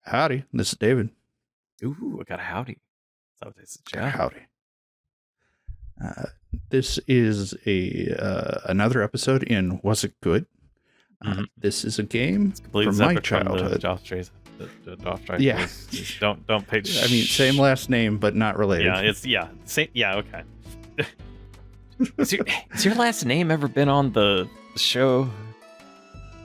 Howdy, this is David. Ooh, I got a howdy. So this is Jeff. Howdy. This is another episode in Was It Good? This is a game from my childhood. Yeah. Don't pay. I mean, same last name, but not related. Same. Yeah, okay. Has your last name ever been on the show?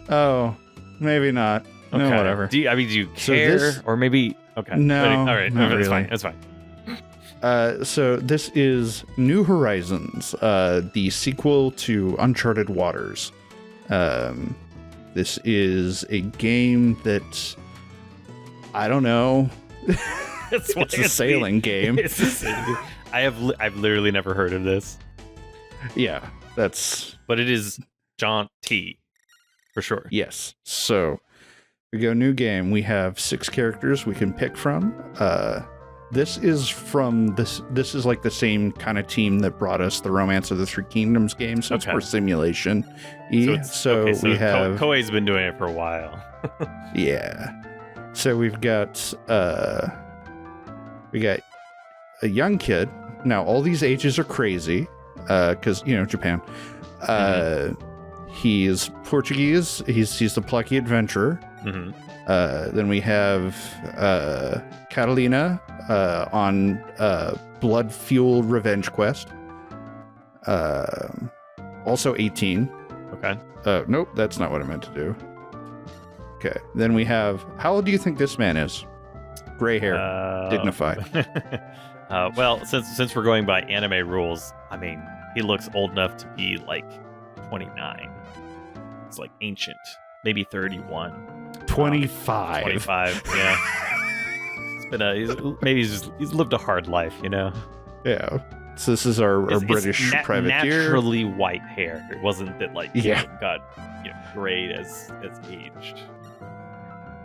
Oh, maybe not. Okay. No, whatever. Do you care? Or maybe... Okay. No, all right. not That's really. fine. That's fine. So this is New Horizons, the sequel to Uncharted Waters. This is a game that... I don't know. It's a sailing game. I've literally never heard of this. Yeah, that's... But it is jaunty, for sure. Yes. So... we go new game. We have 6 characters we can pick from. This is from this. This is like the same kind of team that brought us the Romance of the Three Kingdoms game. So it's more simulation. So we have Koei's been doing it for a while. Yeah. So we've got a young kid. Now all these ages are crazy because Japan. He is Portuguese. He's the plucky adventurer. Then we have Catalina on blood-fueled revenge quest. Also 18. Okay. Nope, that's not what I meant to do. Okay. Then we have... how old do you think this man is? Gray hair. Dignified. Well, since we're going by anime rules, I mean, he looks old enough to be like 29. It's like ancient. Maybe 31. 25. 25, yeah. He's lived a hard life, Yeah. So this is our British privateer. Naturally white hair. It wasn't that got gray as aged.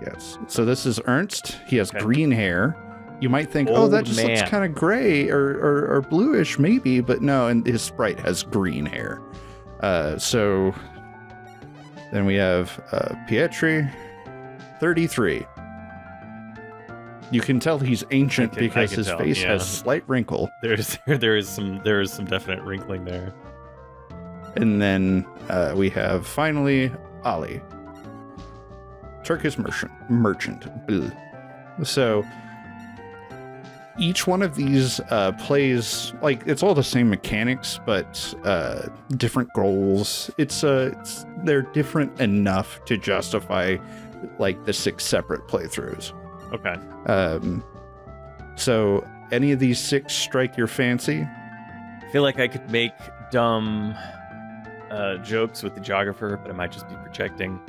Yes. So this is Ernst. He has green hair. You might think, that just looks kind of gray or bluish maybe, but no, and his sprite has green hair. So then we have Pietri, 33. You can tell he's ancient because his face has slight wrinkle. There is some definite wrinkling there. And then we have finally Ali, Turkish merchant. Ugh. So each one of these plays like it's all the same mechanics, but different goals. They're different enough to justify like the 6 separate playthroughs. Okay. So any of these 6 strike your fancy? I feel like I could make dumb jokes with the geographer, but I might just be projecting.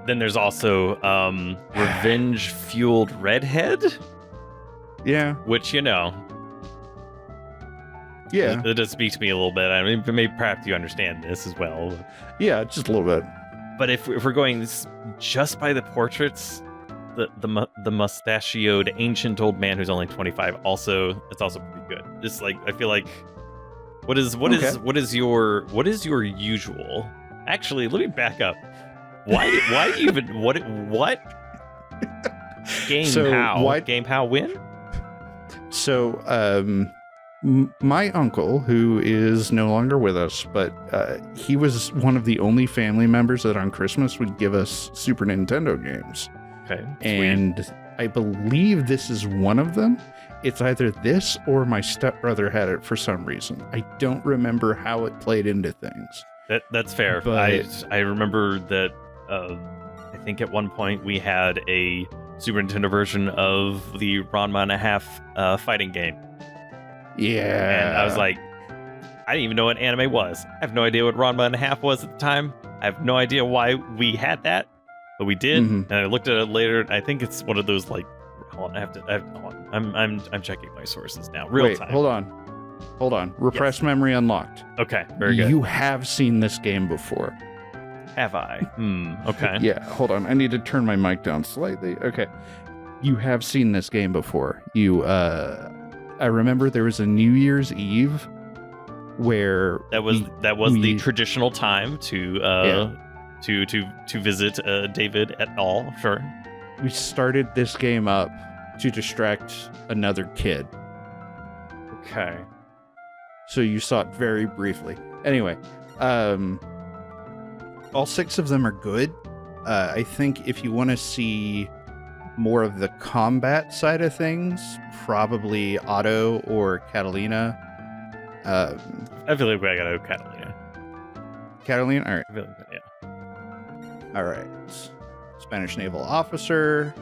Then there's also revenge-fueled redhead. Yeah. Which, Yeah. It does speak to me a little bit. I mean, maybe perhaps you understand this as well. Yeah, just a little bit. But if we're going just by the portraits, the mustachioed ancient old man who's only 25 it's also pretty good. Just like I feel like what is your usual? Actually, let me back up. Why do you even what game how win? So my uncle, who is no longer with us, but he was one of the only family members that on Christmas would give us Super Nintendo games. Okay. And sweet. I believe this is one of them. It's either this or my stepbrother had it for some reason. I don't remember how it played into things. That's fair. But I remember that I think at one point we had a Super Nintendo version of the Ranma and a half fighting game. Yeah. And I was like, I didn't even know what anime was. I have no idea what Ranma and a half was at the time. I have no idea why we had that, but we did. And I looked at it later. I think it's one of those like, hold on. I'm checking my sources now. Real time. Hold on. Repressed memory unlocked. Okay. Very good. You have seen this game before. Have I? Okay. Yeah. Hold on. I need to turn my mic down slightly. Okay. You have seen this game before. I remember there was a New Year's Eve where that was the traditional time to to visit David et al. Sure. We started this game up to distract another kid. Okay. So you saw it very briefly. Anyway, all 6 of them are good. I think if you want to see more of the combat side of things, probably Otto or Catalina. I feel like I gotta go Catalina. Catalina? All right. I feel like, yeah. All right. Spanish naval officer.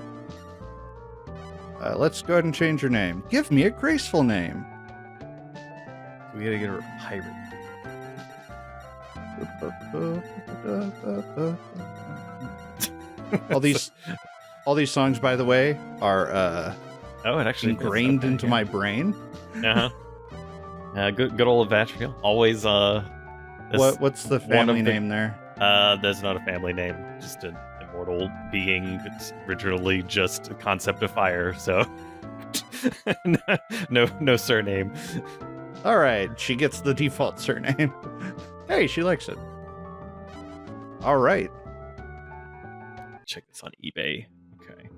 Let's go ahead and change your name. Give me a graceful name. We gotta get her a pirate. all these songs, by the way, are it actually ingrained into my brain. Good old Evatriel. Always what's the family name there? There's not a family name, just an immortal being that's originally just a concept of fire, so no surname. All right, she gets the default surname. Hey, she likes it. All right. Check this on eBay. Okay.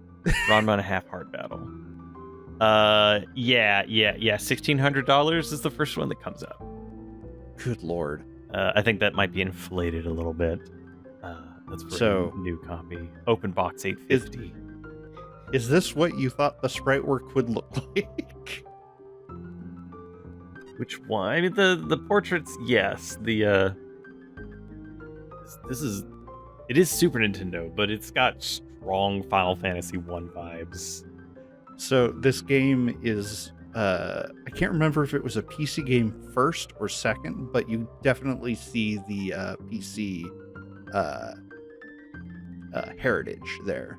Ranma and a half hard battle. Yeah. $1,600 is the first one that comes up. Good lord. I think that might be inflated a little bit. That's for a new copy. Open box $850. Is this what you thought the sprite work would look like? Which one? I mean, the portraits, yes. The it is Super Nintendo, but it's got strong Final Fantasy 1 vibes. So this game is I can't remember if it was a PC game first or second, but you definitely see the PC heritage there.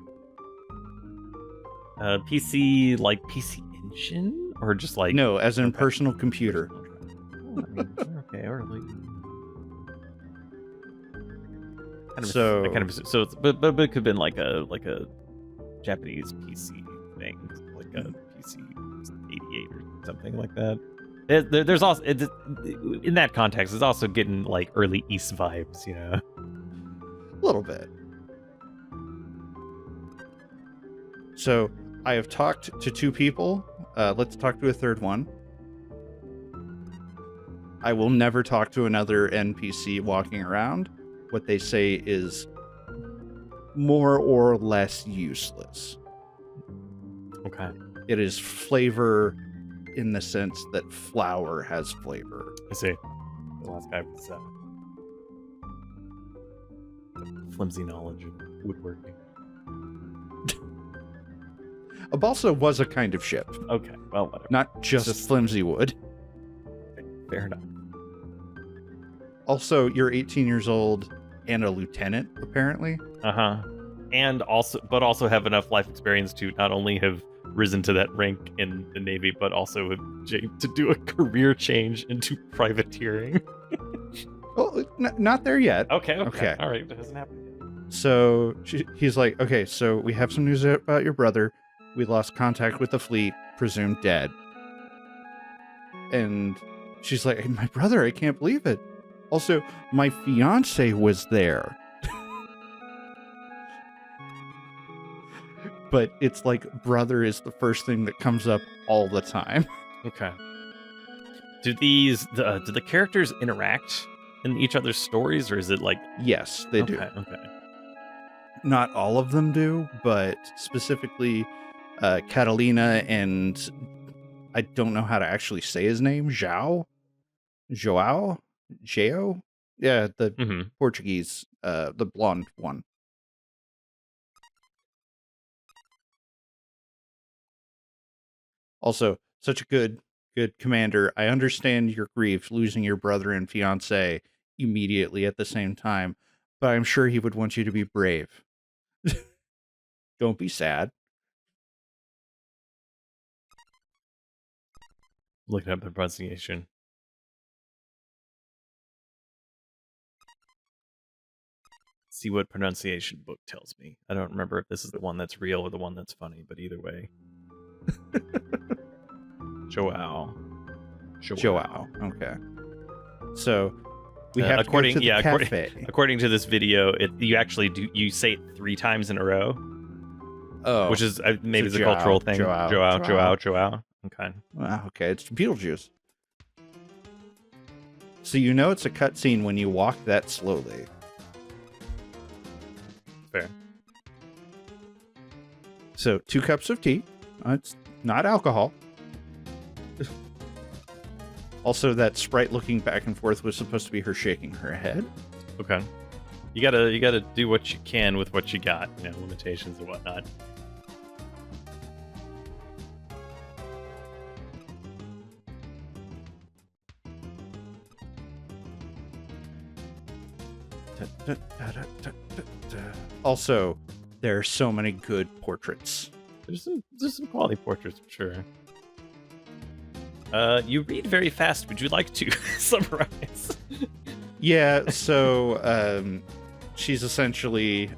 PC, like PC Engine, or just like no, as in personal computer. Okay, or like so but it could have been like a Japanese PC thing, like a PC 88 or something like that. There's also in that context, it's also getting like early East vibes, you know, a little bit. So I have talked to 2 people. Let's talk to a third one. I will never talk to another NPC walking around. What they say is more or less useless. Okay. It is flavor in the sense that flour has flavor. I see. The last guy was flimsy knowledge of woodworking. A balsa was a kind of ship. Okay, well, whatever. Not just flimsy wood. Fair enough. Also, you're 18 years old and a lieutenant, apparently. And also have enough life experience to not only have risen to that rank in the Navy, but also to do a career change into privateering. Well, not there yet. Okay. All right, that hasn't happened yet. So he's like, okay, so we have some news about your brother. We lost contact with the fleet, presumed dead. And she's like, my brother, I can't believe it. Also, my fiance was there. But it's like brother is the first thing that comes up all the time. Okay. Do the characters interact in each other's stories, or is it like... Yes, they do. Okay. Not all of them do, but specifically Catalina and I don't know how to actually say his name. João? Yeah, the Portuguese, the blonde one. Also, such a good commander. I understand your grief, losing your brother and fiance immediately at the same time, but I'm sure he would want you to be brave. Don't be sad. Looking up the pronunciation. See what pronunciation book tells me. I don't remember if this is the one that's real or the one that's funny, but either way. João. Okay. So We have according to go to the cafe. according to this video, you actually you say it 3 times in a row. Oh, which is maybe it's a cultural thing. Joao. Okay. Wow. Okay, it's Beetlejuice. So you know it's a cutscene when you walk that slowly. Fair. So 2 cups of tea. It's not alcohol. Also, that sprite looking back and forth was supposed to be her shaking her head. Okay. You gotta do what you can with what you got. Limitations and whatnot. Also, there are so many good portraits. There's some quality portraits for sure. You read very fast. Would you like to summarize? Yeah, so she's essentially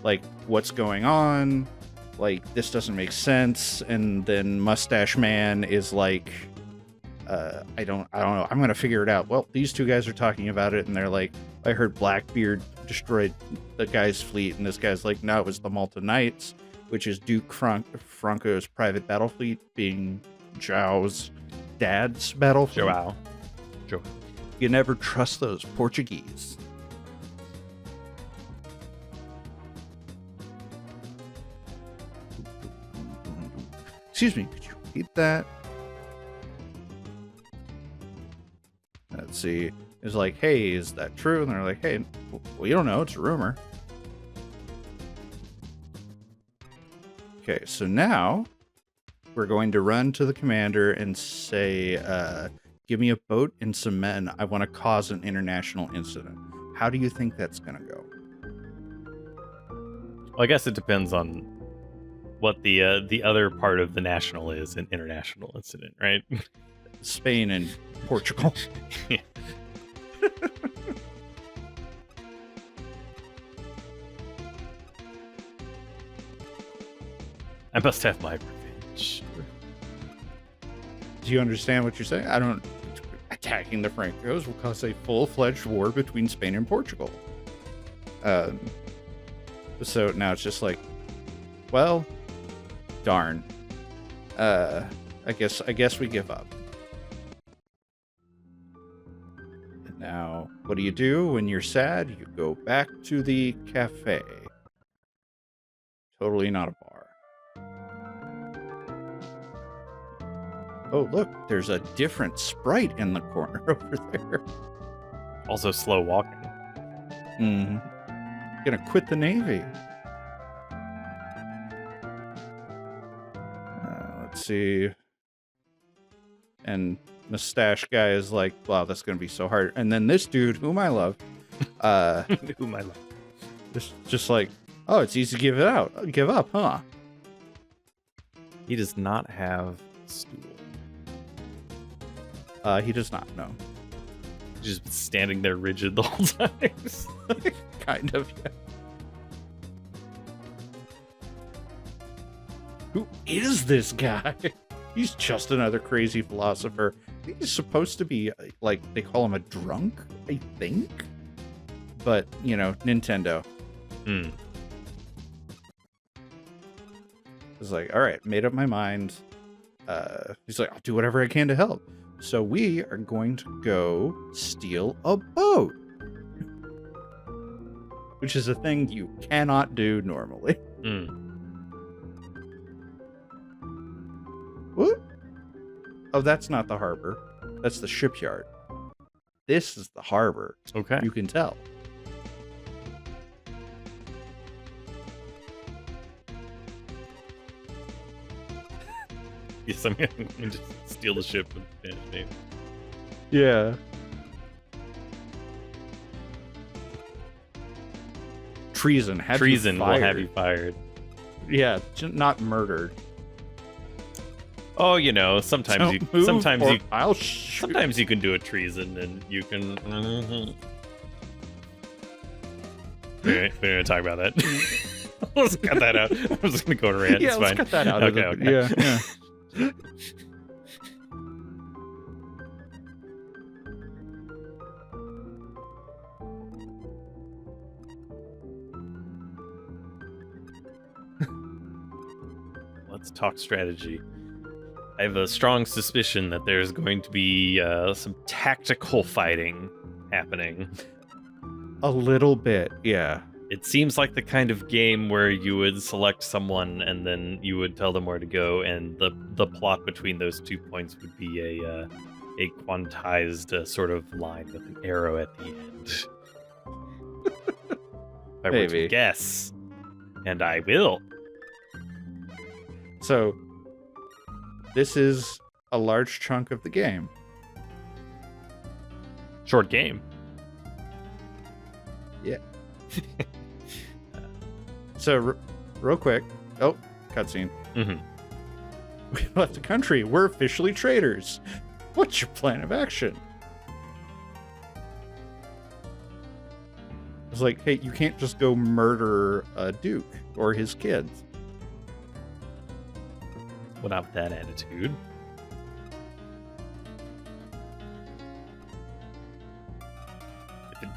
like, what's going on? Like, this doesn't make sense. And then Mustache Man is like, I don't know. I'm gonna figure it out. Well, these 2 guys are talking about it, and they're like, I heard Blackbeard destroyed the guy's fleet, and this guy's like, no, it was the Malta Knights, which is Duke Franco's private battle fleet, being Joao's dad's battle fleet. Joao. You never trust those Portuguese. Excuse me, could you repeat that? Let's see. It's like, hey, is that true? And they're like, hey, we don't know. It's a rumor. Okay, so now we're going to run to the commander and say, give me a boat and some men. I want to cause an international incident. How do you think that's going to go? Well, I guess it depends on what the other part of the national is, an international incident, right? Spain and Portugal. Yeah. I must have my revenge. Do you understand what you're saying? I don't. Attacking the Francos will cause a full-fledged war between Spain and Portugal. So now it's just like, well, darn. I guess we give up. And now, what do when you're sad? You go back to the cafe. Totally not a bar. Oh, look, there's a different sprite in the corner over there. Also slow walking. Gonna quit the Navy. Let's see. And Mustache Guy is like, wow, that's gonna be so hard. And then this dude, whom I love, just like, oh, it's easy to give up, huh? He does not have stool. He does not, no. He's just standing there rigid the whole time. Kind of, yeah. Who is this guy? He's just another crazy philosopher. I think he's supposed to be, like, they call him a drunk, I think. But, Nintendo. It's like, all right, made up my mind. He's like, I'll do whatever I can to help. So we are going to go steal a boat. Which is a thing you cannot do normally. What? Oh, that's not the harbor. That's the shipyard. This is the harbor. Okay. You can tell. Yes, I'm going to steal the ship with Spanish name. Yeah. Treason. Treason will have you fired. Yeah, not murdered. Oh, sometimes I'll shoot. Sometimes you can do a treason and you can. We're gonna talk about that. Let's cut that out. I'm just gonna go to rant. Yeah, it's let's fine. cut that out. Okay. Yeah. Let's talk strategy. I have a strong suspicion that there's going to be some tactical fighting happening. A little bit, yeah. It seems like the kind of game where you would select someone and then you would tell them where to go, and the plot between those 2 points would be a quantized sort of line with an arrow at the end. If I were to guess, and I will. So, this is a large chunk of the game. Short game. Yeah. So, real quick. Oh, cutscene. Mm-hmm. We left the country. We're officially traitors. What's your plan of action? It's like, hey, you can't just go murder a duke or his kids. Without that attitude.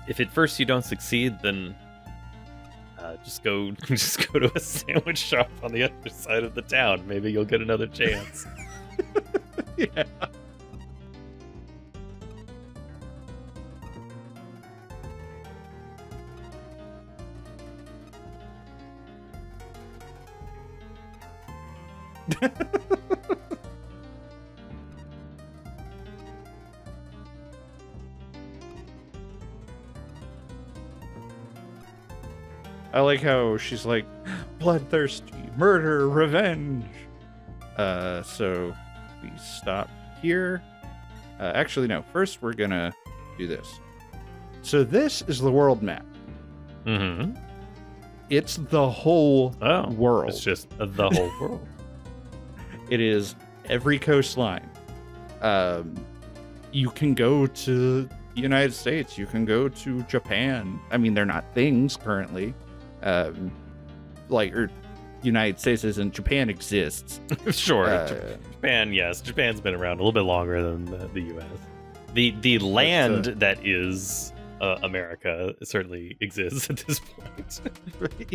If at first you don't succeed, then just go to a sandwich shop on the other side of the town. Maybe you'll get another chance. Yeah. I like how she's like, bloodthirsty, murder, revenge. So we stop here. Actually, no. First, we're gonna do this. So this is the world map. Mm-hmm. It's the whole world. It's just the whole world. It is every coastline. You can go to the United States. You can go to Japan. I mean, they're not things currently. United States isn't. Japan exists. Sure. Japan, yes. Japan's been around a little bit longer than the U.S. The land that is America certainly exists at this point.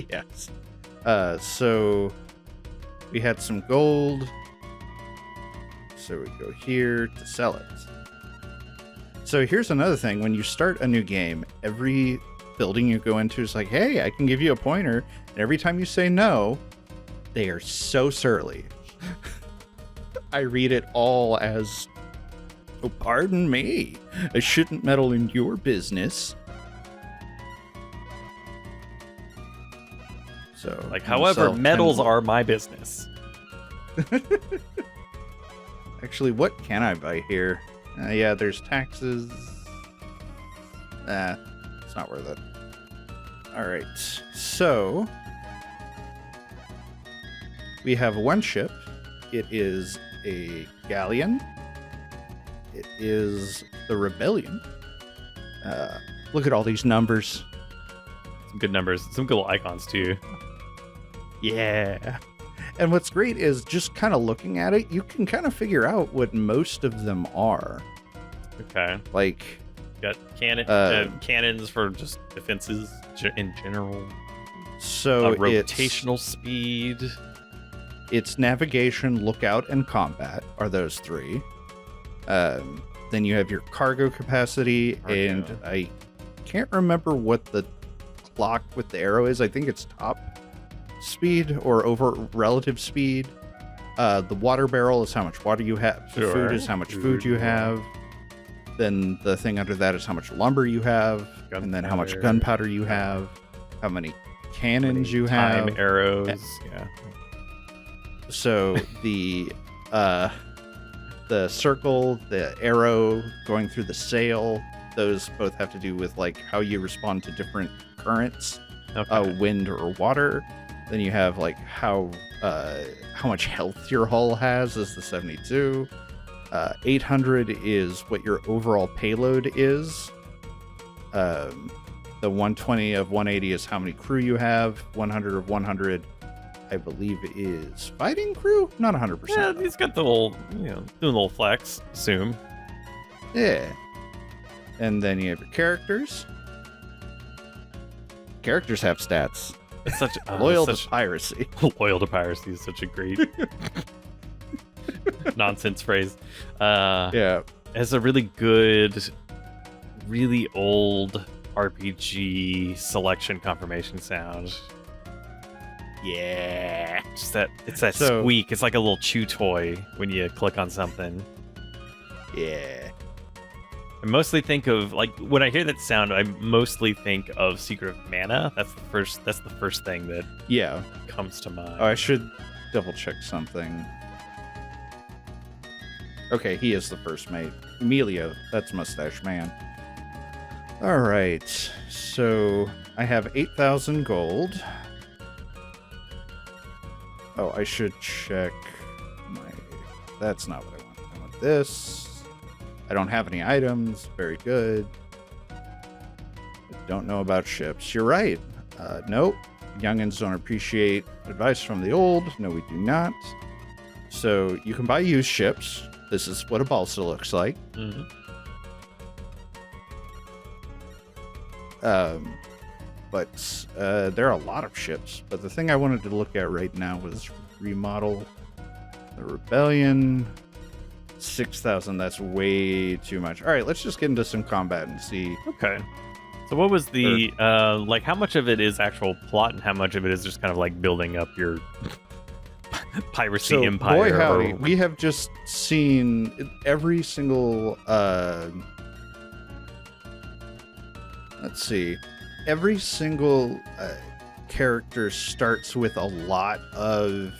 Yes. So we had some gold. So we go here to sell it. So here's another thing. When you start a new game, every building you go into is like, hey, I can give you a pointer. And every time you say no, they are so surly. I read it all as, oh, pardon me. I shouldn't meddle in your business. So, like, however, metals are my business. Actually, what can I buy here? Yeah, there's taxes. It's not worth it. All right, so we have one ship. It is a galleon. It is the Rebellion. Look at all these numbers. Some good numbers. Some cool icons, too. Yeah. And what's great is just kind of looking at it, you can kind of figure out what most of them are. Okay. Like, got cannons for just defenses in general. So rotational speed. It's navigation, lookout, and combat are those three. Then you have your cargo capacity, and I can't remember what the clock with the arrow is. I think it's top speed or over relative speed. The water barrel is how much water you have. The food is how much food you have. Then the thing under that is how much lumber you have, and then how much gunpowder you have, how many cannons you have, time arrows. Yeah. So the circle, the arrow going through the sail, those both have to do with like how you respond to different currents, wind or water. Then you have like how much health your hull has is the 72. 800 is what your overall payload is. The 120 of 180 is how many crew you have. 100 of 100, I believe, is fighting crew. Not 100%. Yeah, he's got the little, doing a little flex. Assume. Yeah. And then you have your characters. Characters have stats. It's such loyal to piracy. Loyal to piracy is such a great nonsense phrase. Yeah. Has a really good, really old RPG selection confirmation sound. Yeah, just it's that squeak. It's like a little chew toy when you click on something. Yeah. I mostly think of, like, when I hear that sound, I mostly think of Secret of Mana. That's the first thing that comes to mind. Oh, I should double check something. Okay, he is the first mate. Emilio, that's Mustache Man. All right, so I have 8,000 gold. Oh, I should check my... That's not what I want. I want this. I don't have any items. Very good. I don't know about ships. You're right. Nope. Youngins don't appreciate advice from the old. No, we do not. So you can buy used ships. This is what a balsa looks like. Mm-hmm. But there are a lot of ships. But the thing I wanted to look at right now was remodel the Rebellion. 6,000. That's way too much. All right, let's just get into some combat and see. Okay. So what was the like? How much of it is actual plot, and how much of it is just kind of like building up your piracy empire? Boy howdy, we have just seen every single. Let's see. Every single character starts with a lot of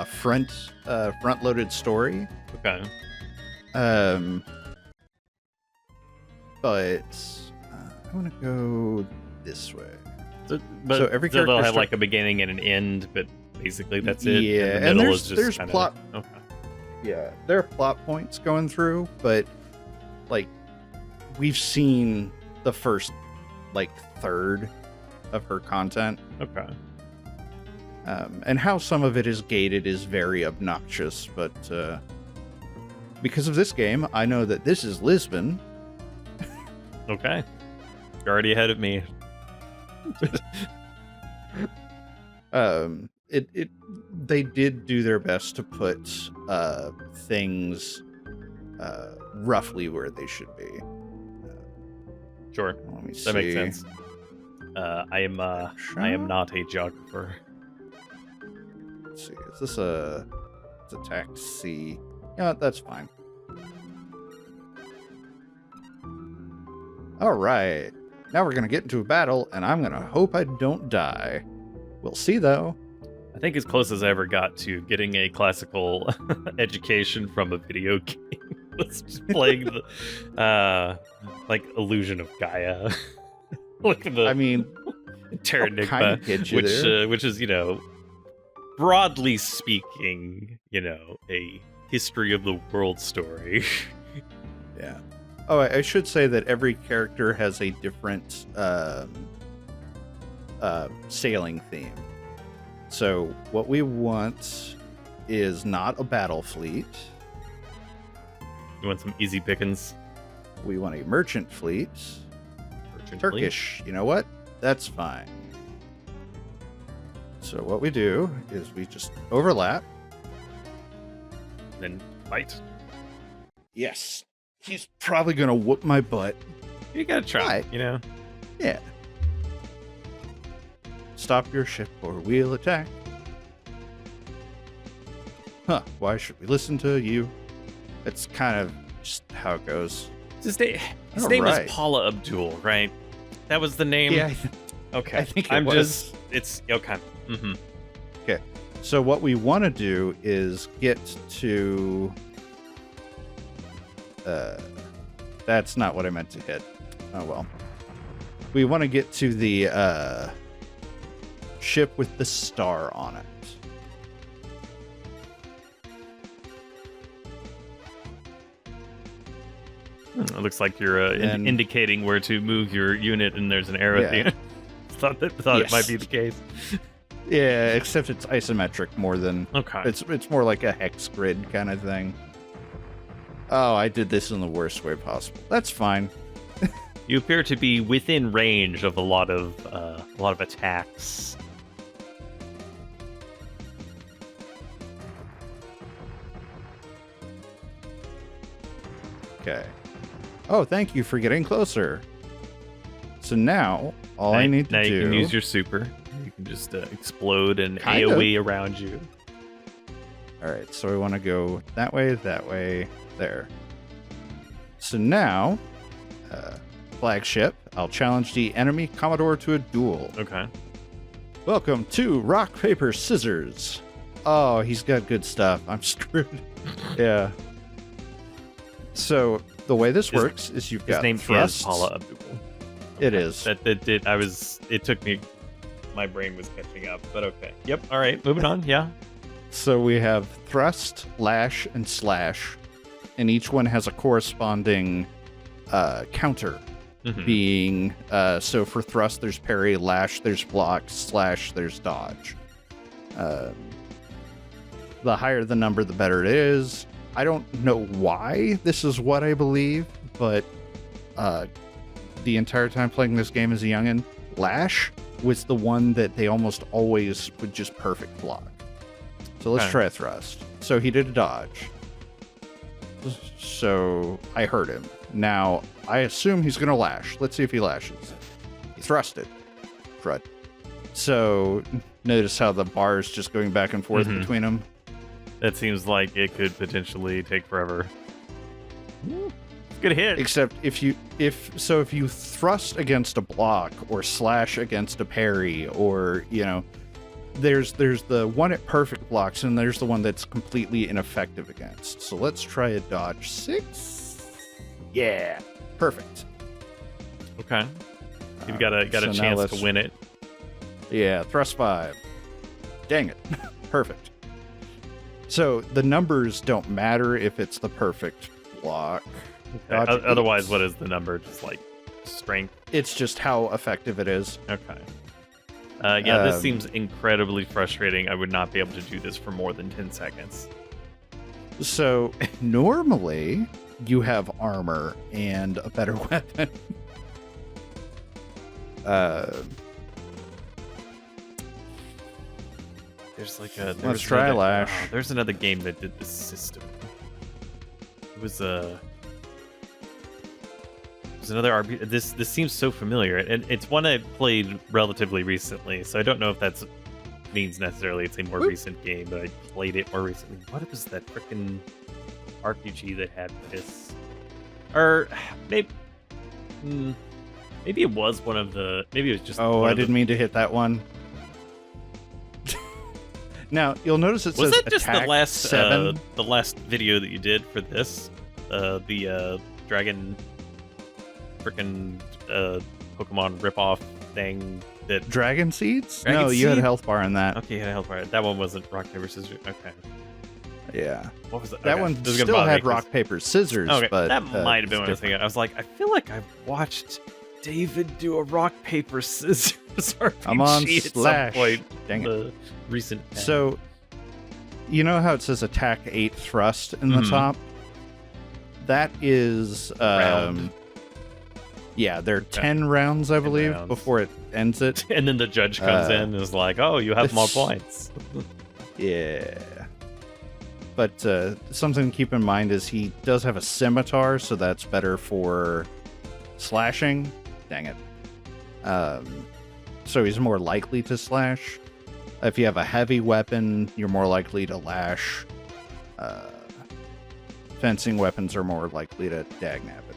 front-loaded story. Okay. But I want to go this way. So every character they'll have like a beginning and an end, but basically that's it. Yeah, and there's kinda, plot. Okay. Yeah, there are plot points going through, but like we've seen the first like third of her content. Okay. And how some of it is gated is very obnoxious, but because of this game, I know that this is Lisbon. Okay. You're already ahead of me. They did do their best to put things roughly where they should be. Sure. Let me see. That makes sense. I am not a geographer. Let's see. Is this it's a taxi? Yeah, that's fine. All right. Now we're gonna get into a battle, and I'm gonna hope I don't die. We'll see, though. I think as close as I ever got to getting a classical education from a video game was just playing the like Illusion of Gaia. Look at the Terranigma, which is, you know, broadly speaking, you know, a history of the world story. Yeah. Oh, I should say that every character has a different sailing theme. So what we want is not a battle fleet. You want some easy pickings? We want a merchant fleet. Turkish. You know what? That's fine. So what we do is we just overlap. Then fight. Yes. He's probably going to whoop my butt. You gotta try, you know? Yeah. Stop your ship or we'll attack. Huh. Why should we listen to you? It's kind of just how it goes. His name was Paula Abdul, right? That was the name? Yeah. Okay. I think it was. It's okay. Mm-hmm. Okay. So what we want to do is get to... that's not what I meant to hit. Oh, well. We want to get to the ship with the star on it. It looks like you're indicating where to move your unit, and there's an arrow at the end. Thought it might be the case. Yeah, except it's isometric more than... Okay. It's more like a hex grid kind of thing. Oh, I did this in the worst way possible. That's fine. You appear to be within range of a lot of attacks. Okay. Oh, thank you for getting closer. So now, I need to do... Now you can use your super. You can just explode and Kind AoE around you. All right, so we want to go that way, there. So now, flagship, I'll challenge the enemy Commodore to a duel. Okay. Welcome to Rock, Paper, Scissors. Oh, he's got good stuff. I'm screwed. Yeah. So the way this works is you've got his name is Paula Abdul. It is. It took me. My brain was catching up, but okay. Yep. All right. Moving on. Yeah. So we have thrust, lash, and slash, and each one has a corresponding counter. Being so for thrust, there's parry, lash, there's block, slash, there's dodge. The higher the number, the better it is. I don't know why this is what I believe, but the entire time playing this game as a youngin', lash was the one that they almost always would just perfect block. So let's try a thrust. So he did a dodge. So I hurt him. Now, I assume he's going to lash. Let's see if he lashes. He thrusted. Crud. So notice how the bar is just going back and forth between them. That seems like it could potentially take forever. Good hit. Except if you thrust against a block or slash against a parry, or there's the one at perfect blocks and there's the one that's completely ineffective against. So let's try a dodge 6. Yeah, perfect. Okay, you've got a chance to win it. Yeah, thrust 5. Dang it, perfect. So the numbers don't matter if it's the perfect block. Okay. Otherwise, what is the number? Just like strength? It's just how effective it is. Okay. Yeah, this seems incredibly frustrating. I would not be able to do this for more than 10 seconds. So normally you have armor and a better weapon. Let's try lash. There's another game that did this system. It was another RPG. This seems so familiar, and it's one I played relatively recently, so I don't know if that means necessarily it's a more recent game, but I played it more recently. What was that freaking RPG that had this? Or maybe it was one of the. Maybe it was just. Oh, I didn't mean to hit that one. Now you'll notice it says that just attack the last 7? The last video that you did for this, the dragon, freaking Pokemon ripoff thing that Dragon Seeds? Dragon no, you had a Seed? health bar in that. Okay, you had a health bar. That one wasn't rock paper scissors. Okay. Yeah. What was it? That one still had rock paper scissors. Okay, but that might have been what I was thinking. I was like, I feel like I've watched David do a rock paper scissors RPG I'm on at slash. some point. Dang it. The recent. So, you know how it says attack 8 thrust in the top? That is Round. Yeah, there are 10 rounds, I believe, before it ends it. And then the judge comes in and is like, oh, you have more points. Yeah. But something to keep in mind is he does have a scimitar, so that's better for slashing. Dang it. So he's more likely to slash. If you have a heavy weapon, you're more likely to lash. Fencing weapons are more likely to dagnab it.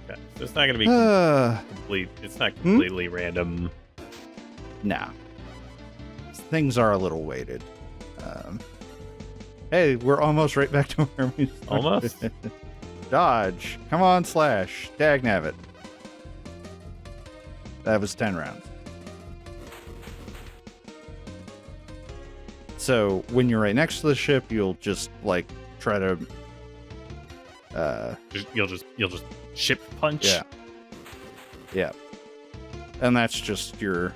Okay. So it's not going to be complete. It's not completely random. Nah. Things are a little weighted. Hey, we're almost right back to where we started. Almost? Dodge. Come on, slash. Dagnab it. That was 10 rounds. So when you're right next to the ship, you'll just try to you'll just ship punch. Yeah. And that's just your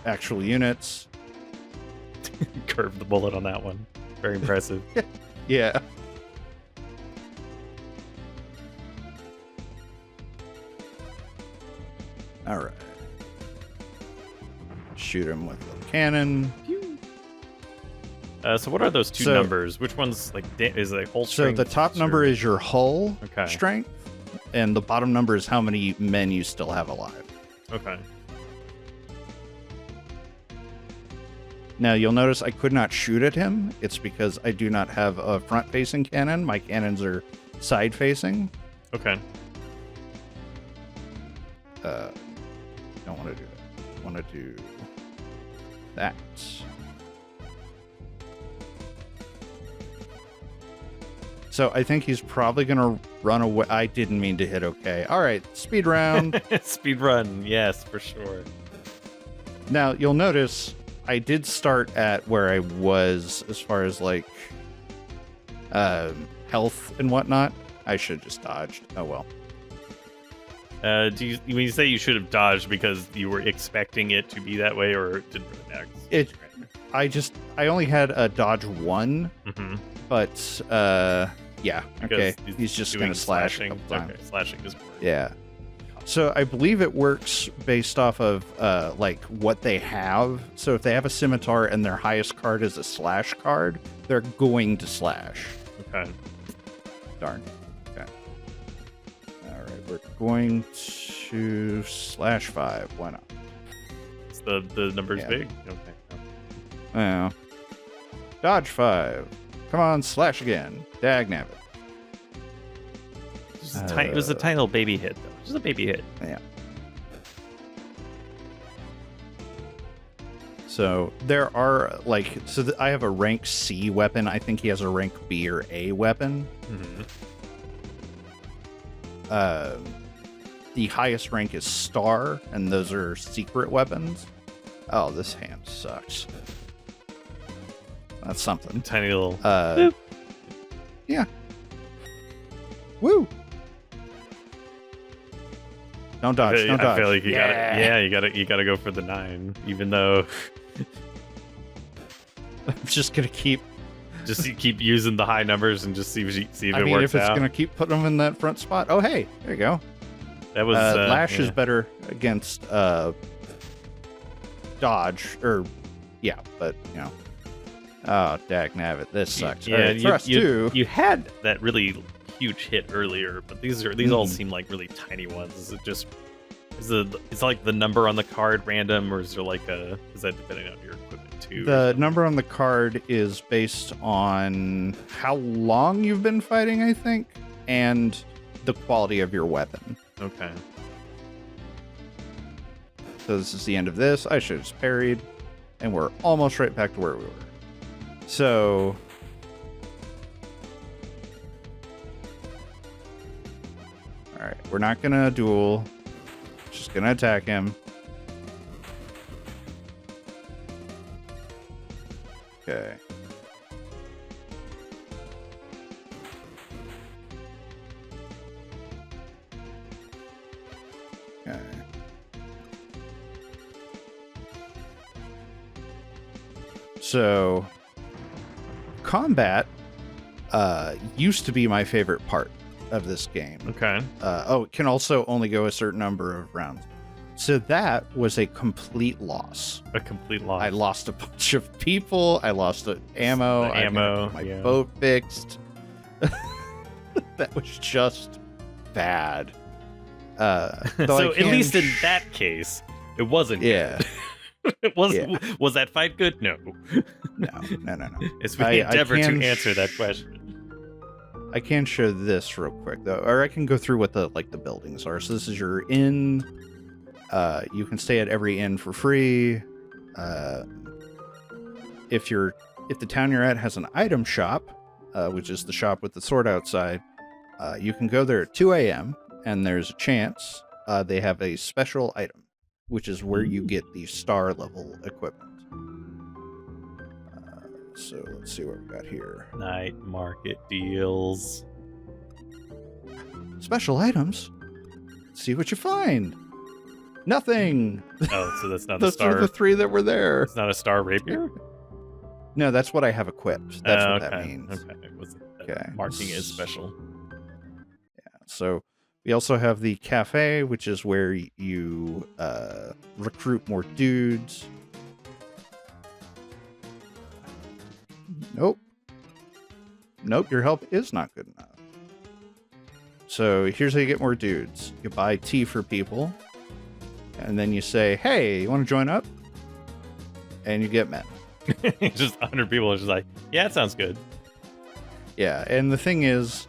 actual units. Curved the bullet on that one. Very impressive. Yeah. All right. Shoot him with the cannon. So what are those two numbers? Which one's like is it whole strength? So the top number is your hull okay. strength, and the bottom number is how many men you still have alive. Okay. Now you'll notice I could not shoot at him. It's because I do not have a front-facing cannon. My cannons are side-facing. Okay. Don't want to do that. Want to do that. So I think he's probably going to run away. I didn't mean to hit okay. All right, speed round. Speed run, yes, for sure. Now, you'll notice I did start at where I was as far as, like, health and whatnot. I should have just dodged. Oh, well. When you say you should have dodged because you were expecting it to be that way, or did it? I only had a dodge 1, but yeah, okay. He's just gonna slash a couple times. Okay, slashing is more. Yeah. So I believe it works based off of like what they have. So if they have a scimitar and their highest card is a slash card, they're going to slash. Okay. Darn. Okay. All right, we're going to slash 5. Why not? It's the number's big. Okay. Oh. Dodge 5. Come on, slash again. Dagnabbit. It was a tiny little baby hit, though. Just a baby hit. Yeah. So there are I have a rank C weapon. I think he has a rank B or A weapon. The highest rank is star, and those are secret weapons. Oh, this hand sucks. That's something. Tiny little. Yeah. Woo. Don't dodge. Don't dodge. I feel like you gotta go for the 9, even though. I'm just gonna keep using the high numbers and just see if it works out. If it's gonna keep putting them in that front spot. Oh, hey, there you go. That was lash is better against dodge but you know. Oh, dagnabbit, this sucks. Yeah, right, thrust too. You had that really huge hit earlier, but these all seem like really tiny ones. Is it just is like the number on the card random, or is there is that depending on your equipment too? The number on the card is based on how long you've been fighting, I think, and the quality of your weapon. Okay. So this is the end of this. I should have just parried, and we're almost right back to where we were. So all right, we're not gonna duel. Just gonna attack him. Okay. Okay. So combat used to be my favorite part of this game. Okay. It can also only go a certain number of rounds. So that was a complete loss. A complete loss. I lost a bunch of people. I lost ammo. My boat fixed. That was just bad. So at least in that case, it wasn't. Yeah. It was. Yeah. Was that fight good? No. No. As we endeavor to answer that question. I can show this real quick though, or I can go through what the buildings are. So this is your inn. You can stay at every inn for free. If the town you're at has an item shop, which is the shop with the sword outside, you can go there at 2 a.m. and there's a chance they have a special item, which is where you get the star level equipment. So let's see what we got here. Night market deals. Special items? See what you find. Nothing. Oh, so that's not a star. Those are the 3 that were there. It's not a star rapier? No, that's what I have equipped. That's what that means. Okay. Marking is special. Yeah. So we also have the cafe, which is where you recruit more dudes. Nope. Nope, your help is not good enough. So here's how you get more dudes. You buy tea for people, and then you say, hey, you want to join up? And you get men. Just 100 people are just like, yeah, that sounds good. Yeah, and the thing is,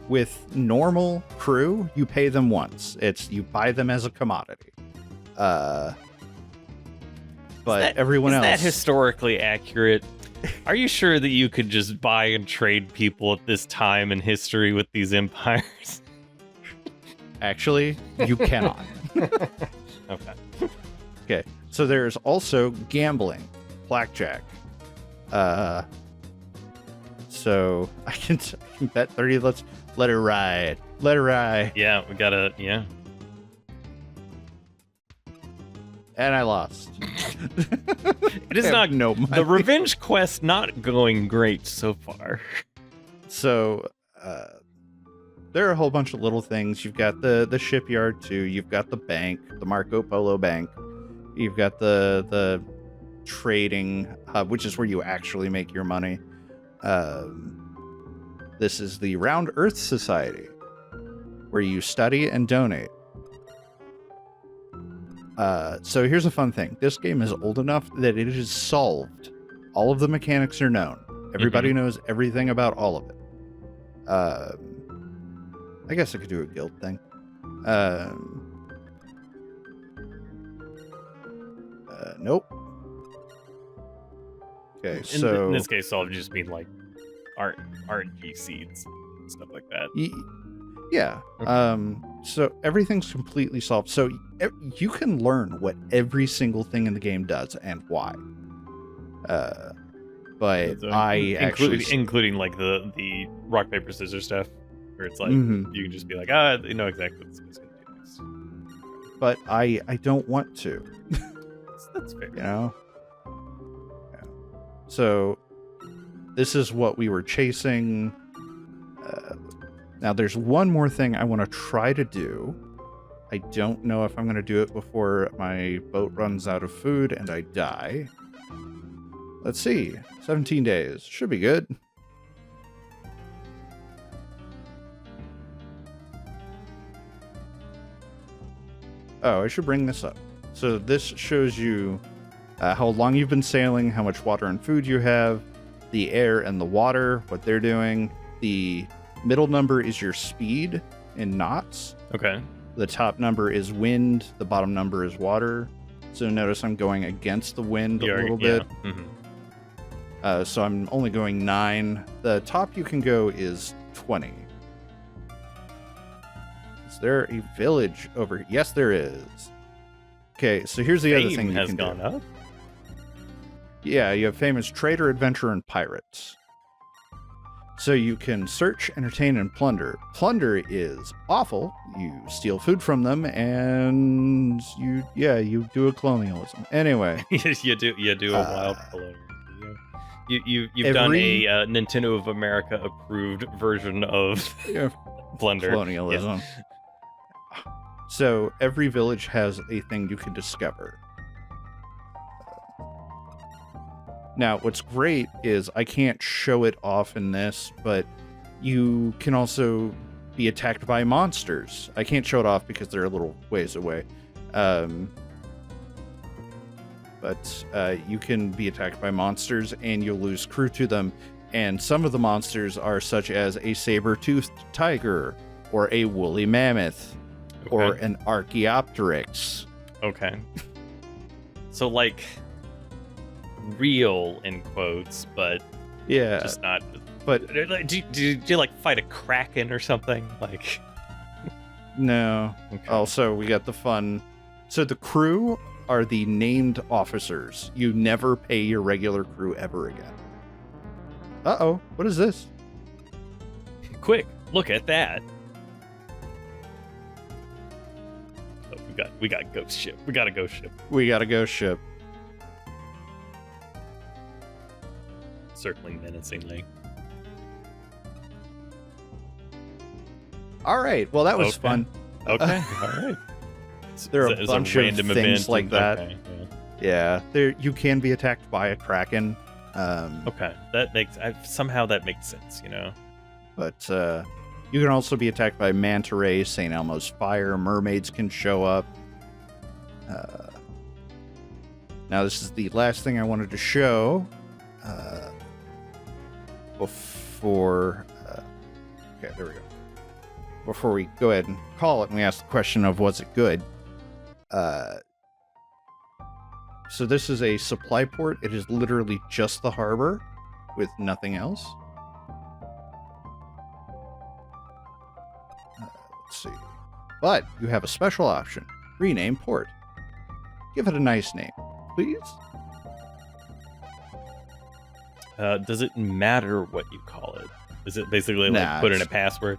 with normal crew, you pay them once. You buy them as a commodity. But everyone else... Is that historically accurate? Are you sure that you could just buy and trade people at this time in history with these empires? Actually, you cannot. Okay, so there's also gambling, blackjack. So I can bet 30. Let's let it ride. Let it ride. Yeah, we gotta. Yeah. And I lost. It is not no money. The revenge quest not going great so far. So there are a whole bunch of little things. You've got the shipyard too. You've got the bank, the Marco Polo Bank. You've got the trading hub, which is where you actually make your money. This is the Round Earth Society, where you study and donate. So here's a fun thing. This game is old enough that it is solved. All of the mechanics are known. Everybody knows everything about all of it. I guess I could do a guild thing. Nope. Okay, so... In this case, solved just mean like RNG seeds and stuff like that. Yeah. Okay. So everything's completely solved. So you can learn what every single thing in the game does and why. But so, including like the rock paper scissors stuff, where it's like you can just be like, you know exactly what this is going to do next. But I don't want to. That's fair. You know. Yeah. So this is what we were chasing. Now, there's one more thing I want to try to do. I don't know if I'm going to do it before my boat runs out of food and I die. Let's see. 17 days. Should be good. Oh, I should bring this up. So this shows you how long you've been sailing, how much water and food you have, the air and the water, what they're doing. The middle number is your speed in knots. Okay. The top number is wind. The bottom number is water. So notice I'm going against the wind a little bit. So I'm only going 9. The top you can go is 20. Is there a village over here? Yes, there is. Okay, so here's the other thing you can do. Fame has gone up? Yeah, you have famous trader, adventurer, and pirates. So you can search, entertain, and plunder. Plunder is awful. You steal food from them, and you do a colonialism. Anyway, you do a wild colonialism. You've done a Nintendo of America approved version of plunder colonialism. Yes. So every village has a thing you can discover. Now, what's great is I can't show it off in this, but you can also be attacked by monsters. I can't show it off because they're a little ways away. But you can be attacked by monsters and you'll lose crew to them. And some of the monsters are such as a saber-toothed tiger or a woolly mammoth or an Archaeopteryx. Okay. So, like... real in quotes, but just not. But do you like fight a kraken or something? Like, no. Okay. Also, we got the fun. So the crew are the named officers. You never pay your regular crew ever again. Uh-oh, what is this? Quick, look at that. Oh, we got ghost ship. We got a ghost ship. We got a ghost ship. Circling menacingly. All right. Well, that was fun. Okay. All right. There are a bunch of things like that. Okay, yeah. There you can be attacked by a kraken. Okay, that makes somehow that makes sense, you know. But you can also be attacked by manta rays, St. Elmo's fire, mermaids can show up. Now this is the last thing I wanted to show before. Okay, there we go. Before we go ahead and call it, and we ask the question of was it good? So this is a supply port. It is literally just the harbor with nothing else. Let's see. But you have a special option. Rename port. Give it a nice name, please. Does it matter what you call it? Is it basically like put in a password?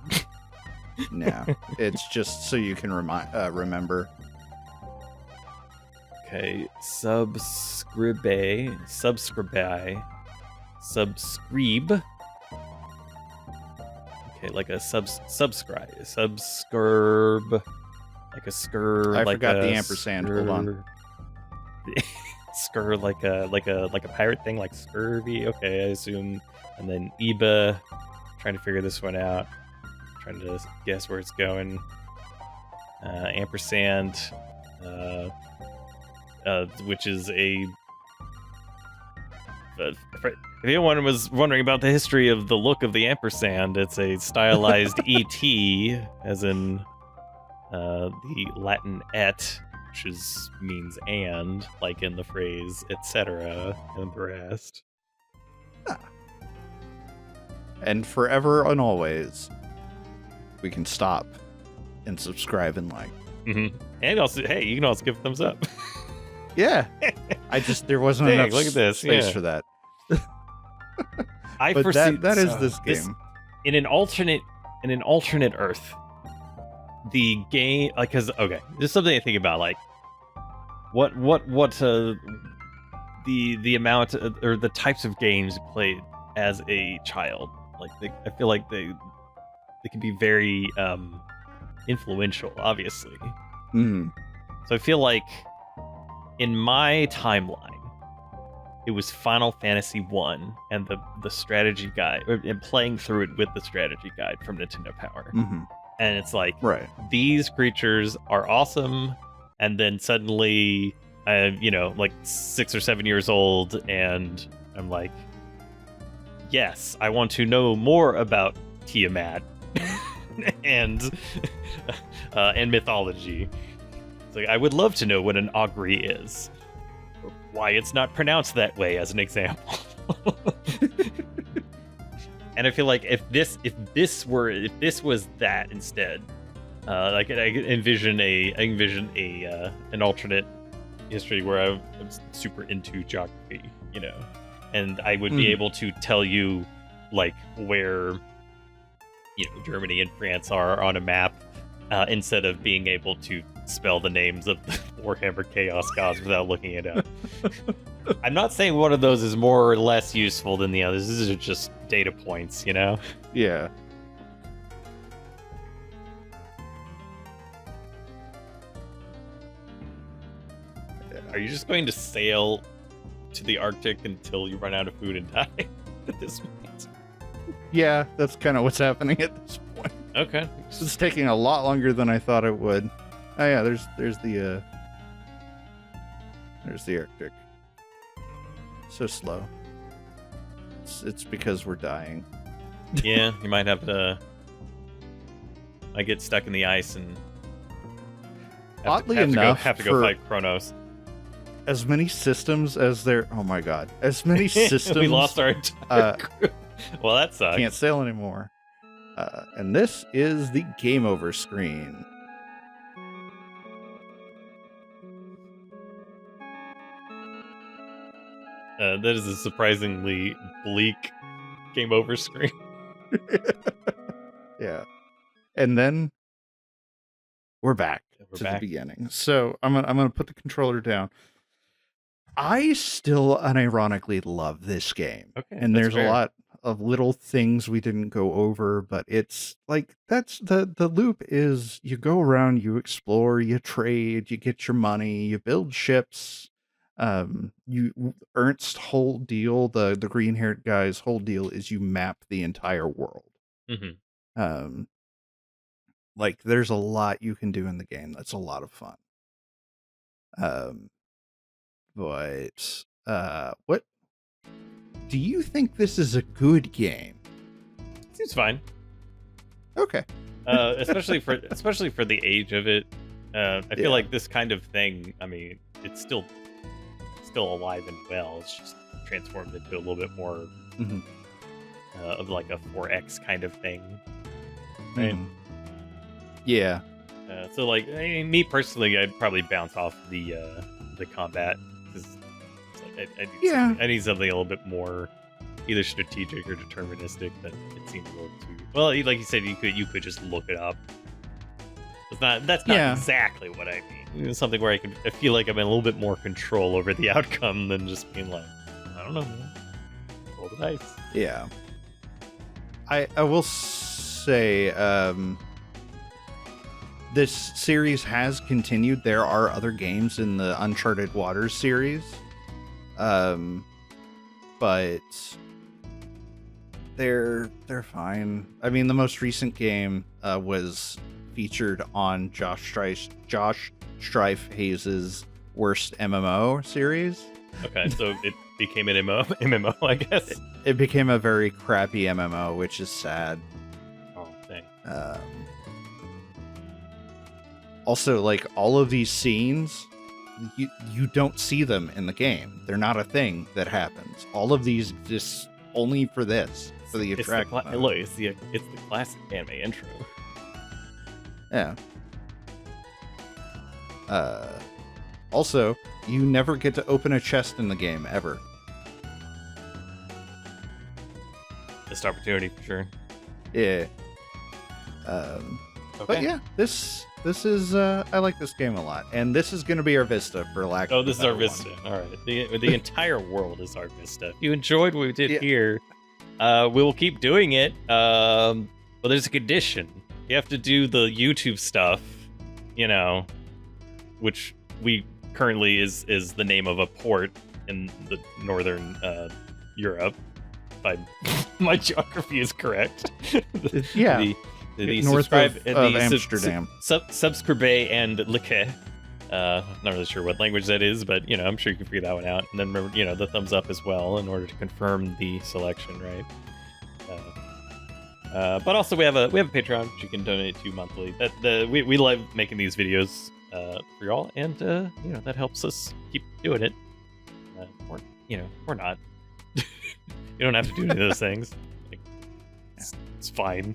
No, it's just so you can remember. Okay, subscribe. Okay, like a subscribe, like a skr. I like forgot a the ampersand. Hold on. Skr, like a pirate thing, like scurvy. Okay, I assume. And then Eba. Trying to figure this one out. Trying to guess where it's going. Ampersand. Which is a. If anyone was wondering about the history of the look of the ampersand, it's a stylized ET, as in the Latin et, which means and, like in the phrase etc. and the rest. Ah. And forever and always, we can stop and subscribe and like. Mm-hmm. And also, hey, you can also give a thumbs up. Yeah, there wasn't enough look at this. space for that. I but foresee that is this game. In an alternate Earth, the game, like, because okay, there's something I think about, like what the amount or the types of games played as a child. Like I feel like they can be very influential, obviously. Mm. So I feel like in my timeline, it was Final Fantasy 1 and the strategy guide, and playing through it with the strategy guide from Nintendo Power. Mm-hmm. And it's like, right, these creatures are awesome, and then suddenly I'm, like 6 or 7 years old, and I'm like, yes, I want to know more about Tiamat and mythology. It's like, I would love to know what an augury is. Why it's not pronounced that way, as an example. And I feel like if this was that instead, like I envision an alternate history where I'm super into geography, and I would be able to tell you like where Germany and France are on a map, instead of being able to spell the names of the Warhammer Chaos Gods without looking it up. I'm not saying one of those is more or less useful than the others. These are just data points, Yeah. Are you just going to sail to the Arctic until you run out of food and die at this point? Yeah, that's kind of what's happening at this point. Okay. It's taking a lot longer than I thought it would. Oh yeah, there's the Arctic. So slow. It's because we're dying. Yeah, you might have to. I get stuck in the ice and have to go fight Kronos. As many systems as there. Oh my god! As many systems. We lost our entire crew. Well, that sucks. Can't sail anymore. And this is the game over screen. That is a surprisingly bleak game over screen. Yeah. And then we're back to the beginning. So I'm gonna put the controller down. I still unironically love this game. Okay, and there's a lot of little things we didn't go over, but it's like that's the loop is you go around, you explore, you trade, you get your money, you build ships, Ernst's whole deal, the green haired guy's whole deal is you map the entire world. Mm-hmm. Like there's a lot you can do in the game. That's a lot of fun. But what do you think this is a good game? Seems fine. Okay. Especially for the age of it. I feel like this kind of thing, I mean, it's still alive and well. It's just transformed into a little bit more of like a 4X kind of thing. Right? Yeah. So like, me personally, I'd probably bounce off the combat because like, I need something a little bit more either strategic or deterministic. That it seems a little too well. Like you said, you could just look it up. That's not exactly what I mean. It's something where I feel like I'm in a little bit more control over the outcome than just being like, I don't know, man. Roll the dice. Yeah. I will say, this series has continued. There are other games in the Uncharted Waters series, but they're fine. I mean, the most recent game was featured on Josh Strife Hayes' worst MMO series. Okay, so it became an MMO, I guess. It became a very crappy MMO, which is sad. Oh, dang. Also, like, all of these scenes, you don't see them in the game. They're not a thing that happens. All of these exist only for this, for the attraction. Look, it's the classic anime intro. Yeah. Also, you never get to open a chest in the game, ever. Missed opportunity, for sure. Yeah. But yeah, this is I like this game a lot, and this is going to be our Vista for lack. Oh, this is our Vista. All right, the entire world is our Vista. If you enjoyed what we did here, we will keep doing it. But there's a condition. You have to do the YouTube stuff, which we currently is the name of a port in the northern Europe. If my geography is correct. Yeah. The north subscribe of Amsterdam. Subscribe and Like. Not really sure what language that is, but I'm sure you can figure that one out. And then remember, the thumbs up as well in order to confirm the selection, right? But also we have a Patreon which you can donate to monthly. We love making these videos for y'all, and that helps us keep doing it. Or not. You don't have to do any of those things. Like, it's fine.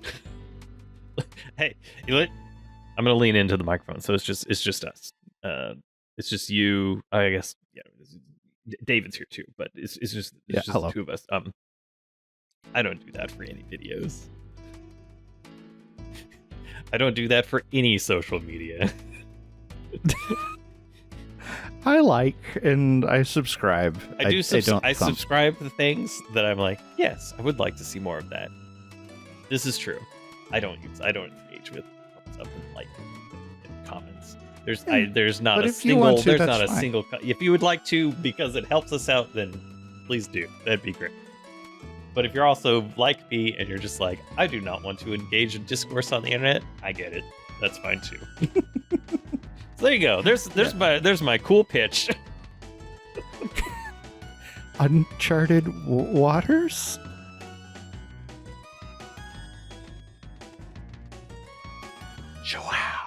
Hey, you know what? I'm gonna lean into the microphone, so it's just us. It's just you. I guess David's here too, but it's just the two of us. I don't do that for any videos. I don't do that for any social media. I like and I subscribe. I subscribe to things that I'm like, yes, I would like to see more of that. This is true. I don't engage with thumbs up and like and comments. There's not a single. If you would like to, because it helps us out, then please do. That'd be great. But if you're also like me and you're just like, I do not want to engage in discourse on the internet, I get it. That's fine too. So there you go. There's my cool pitch. Uncharted Waters? Wow.